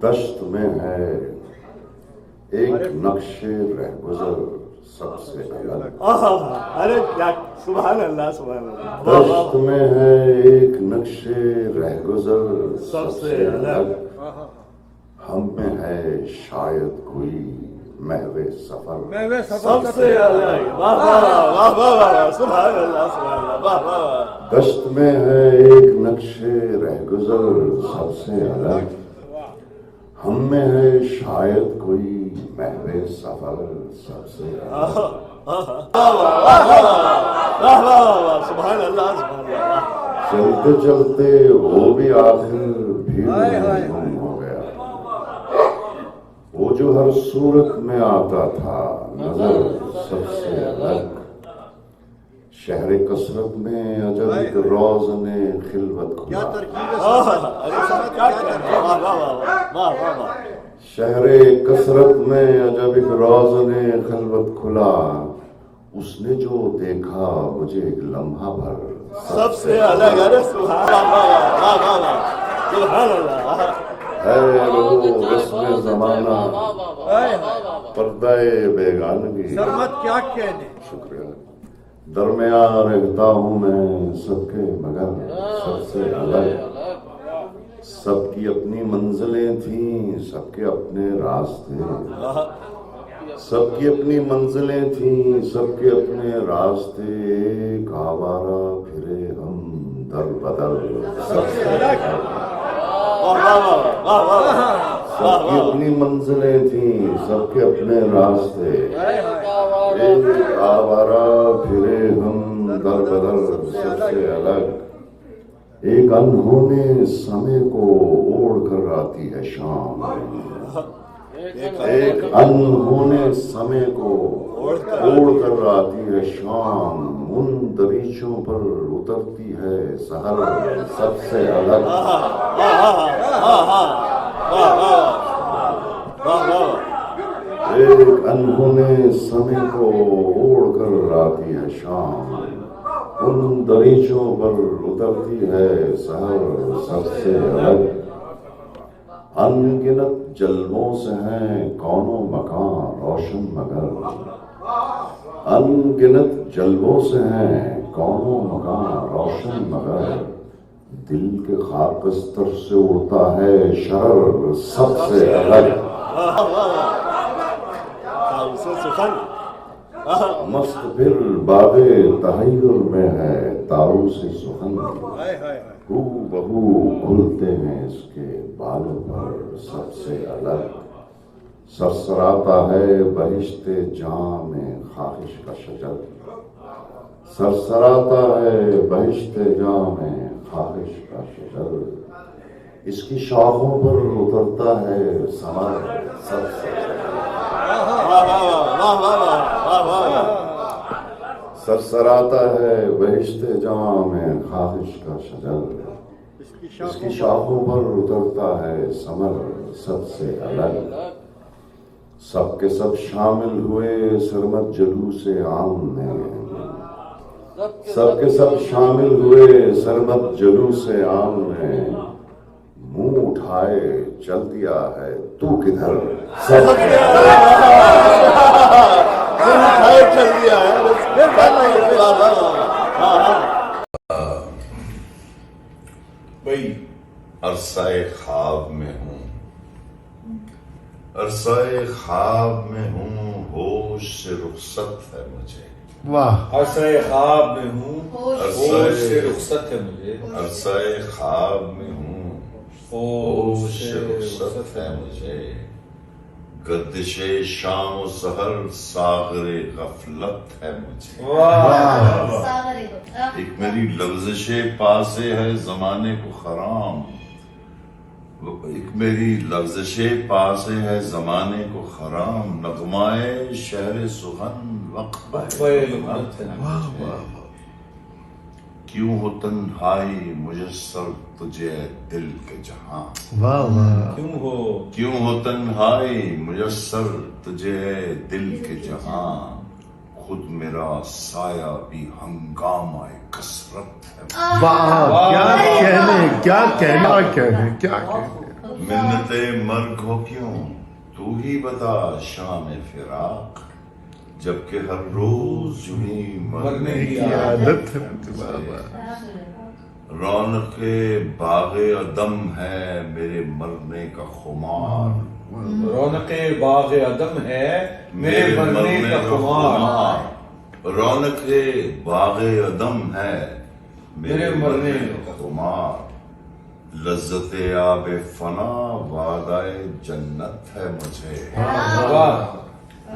دشت میں ہے ایک نقش رہگزر سب سے الگ. ارے کیا سبحان اللہ سبحان اللہ. دشت میں ہے ایک نقش رہگزر سب سے الگ. ہم میں ہے شاید کوئی محو سفر سب سے الگ. واہ واہ واہ واہ واہ سبحان اللہ سبحان اللہ. واہ واہ. دشت میں ہے ایک نقش رہگزر سب سے الگ. ہم میں ہے شاید کوئی محو سفر سب سے الگ. سبحان اللہ سبحان اللہ. چلتے چلتے وہ بھی آخر بھیڑ میں گم ہو گیا. وہ جو ہر صورت میں آتا تھا نظر سب سے الگ. شہر کثرت میں عجب ایک روزن خلوت کھلا. شہر کثرت میں عجب ایک روزن خلوت کھلا. اس نے جو دیکھا مجھے ایک لمحہ بھر سب سے الگ. ارے سبحان اللہ سبحان اللہ. ہے وہ رسم زمانہ پردہ بیگانگی. سرمت کیا کہنے. شکریہ. درمیان رہتا ہوں میں سب کے مگر سب سے الگ. سب کی اپنی منزلیں تھیں سب کے اپنے راستے. سب کی اپنی منزلیں تھیں سب کے اپنے راستے. ایک آوارہ پھرے ہم در بدل سب سے الگ. سب کی اپنی منزلیں تھیں سب کے اپنے راستے. ایک آوارہ پھرے ہم در بدر سب سے الگ. ایک انہونے سمے کو اوڑھ کر آتی ہے شام. ایک انہونے سمے کو اوڑھ کر آتی ہے شام. ان دریچوں پر اترتی ہے سحر سب سے الگ. ایک انہونے سمے کو اوڑھ کر آتی ہے شام. ان دریچوں پر اترتی ہے سحر سب سے الگ. انگنت جلووں سے ہیں کونوں مکان روشن مگر. انگنت جلووں سے ہیں کونوں مکان روشن مگر. دل کے خاکستر سے اڑتا ہے شرر سب سے الگ. مست پھر باب تحیر میں ہے تاروں سے سخن. ہو بہو کھلتے ہیں اس کے بالوں پر سب سے الگ. سرسراتا ہے بہشت جاں میں خواہش کا شجر. سرسراتا ہے بہشت جاں میں خواہش کا شجر. اس کی شاخوں پر اترتا ہے ثمر سب سے سرسراتا ہے بہشت جاں میں خواہش کا شجر. اس کی شاخوں پر اترتا ہے ثمر سب سے الگ. سب کے سب شامل ہوئے سرمت جلوس عام میں. سب کے سب شامل ہوئے سرمت جلوس عام میں. منہ اٹھائے چل دیا ہے تو کدھر سب سے چل دیا ہے. بھئی عرصۂ خواب میں ہوں. عرصۂ خواب میں ہوں ہوش سے رخصت ہے مجھے. واہ. عرصۂ خواب میں ہوں ہوش سے رخصت ہے مجھے. عرصۂ خواب میں ہوں ہوش سے رخصت ہے مجھے. گردش شام و سحر ساغر غفلت ہے مجھے. ایک میری لغزش پاسے ہے زمانے کو خرام. ایک میری لغزش پاسے ہے زمانے کو خرام. نغمائے شہر سخن وقت کیوں ہو تنہائی مجسر تجھے دل کے جہاں. کیوں ہو تنہائی مجسر تجھے دل کے جہاں. خود میرا سایہ بھی ہنگامہ کثرت ہے. واہ کیا کہنے کیا کہنا کہنے کیا کہنے. منت مرگ ہو کیوں تو ہی بتا شام فراق، جبکہ ہر روز یونہی مرنے کی عادت ہے۔ رونق باغ عدم ہے میرے مرنے کا خمار، رونق باغ عدم ہے میرے مرنے کا خمار، رونق باغ عدم ہے میرے مرنے کا خمار، لذت آب فنا وعدہ جنت ہے مجھے،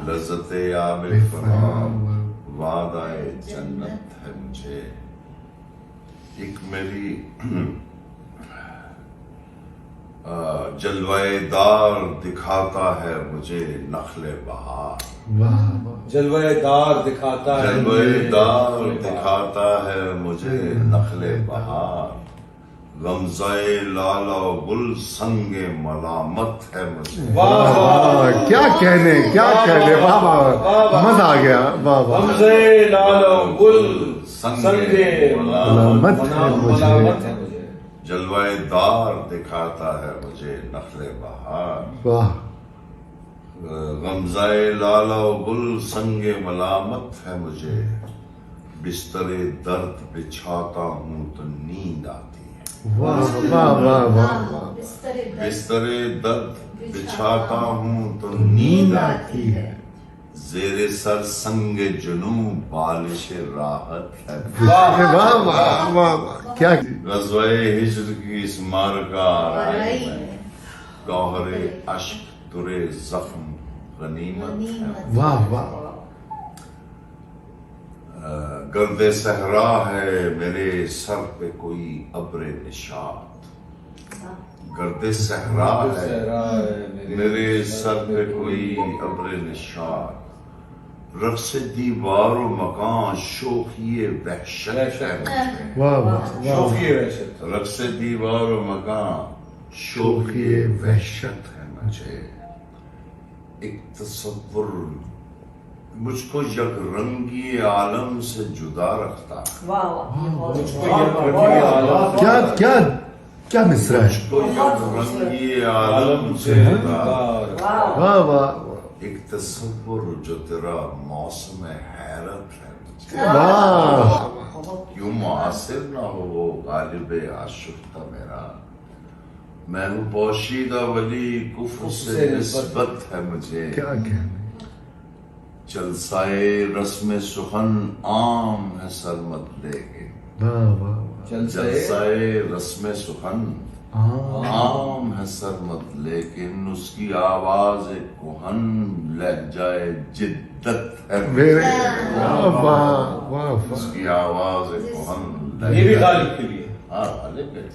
لذت آب فنا وعدہ جنت ہے مجھے۔ ایک میری جلوہ دار دکھاتا ہے مجھے نخل بہار، جلوہ دار دکھاتا ہے جلوہ دار دکھاتا ہے مجھے نخل بہار، غمزہ لال و گل سنگ ملامت ہے مجھے۔ واہ واہ کیا کہنے واہ واہ مزہ آ گیا، واہ واہ غمزہ لال و گل سنگ ملامت ہے ملامت ہے مجھے، جلوہ دار دکھاتا ہے مجھے نخل بہار، واہ غمزہ لال و گل سنگ ملامت ہے مجھے، بستر درد بچھاتا ہوں تو نیند آتی ہے، واہ واہ واہ واہ بستر درد بچھاتا ہوں تو نیند آتی ہے، زیر سر سنگ جنوں بالش راحت ہے، واہ واہ واہ واہ کیا غزوہ ہجر کی اس مارکہ آرائی میں گوہر اشک درے زخم غنیمت ہے، واہ واہ گرد صحرا ہے میرے سر پہ کوئی ابر نشاط، گرد صحرا ہے میرے سر پہ کوئی ابر نشاط، رقص دیوار و مکان شوخی وحشت ہے مجھے، واہ واہ شوخی وحشت، رقص دیوار و مکان شوخی وحشت ہے مجھے، ایک تصور مجھ کو یک رنگی عالم سے جدا رکھتا ہے، کیا کیا کیا مصرع ہے، مجھ کو یک رنگی عالم سے جدا رکھتا ہے، واہ واہ ایک تصور جو تیرا موسم حیرت ہے مجھے، واہ کیوں معاصر نہ ہو وہ غالب عاشق تھا میرا، میں ہوں پوشیدہ ولی کفر سے نسبت ہے مجھے، کیا کہنے جلسائے رسم سخن عام ہے سرمت لیکن، واہ واہ واہ جلسائے رسم سخن عام ہے سرمت لیکن، اس کی آواز کہن لہجہ جدت ہے میرے واہ واہ واہ اس کی آواز کہن یہ بھی لہجہ، غالب کے لیے ہاں غالب ہے۔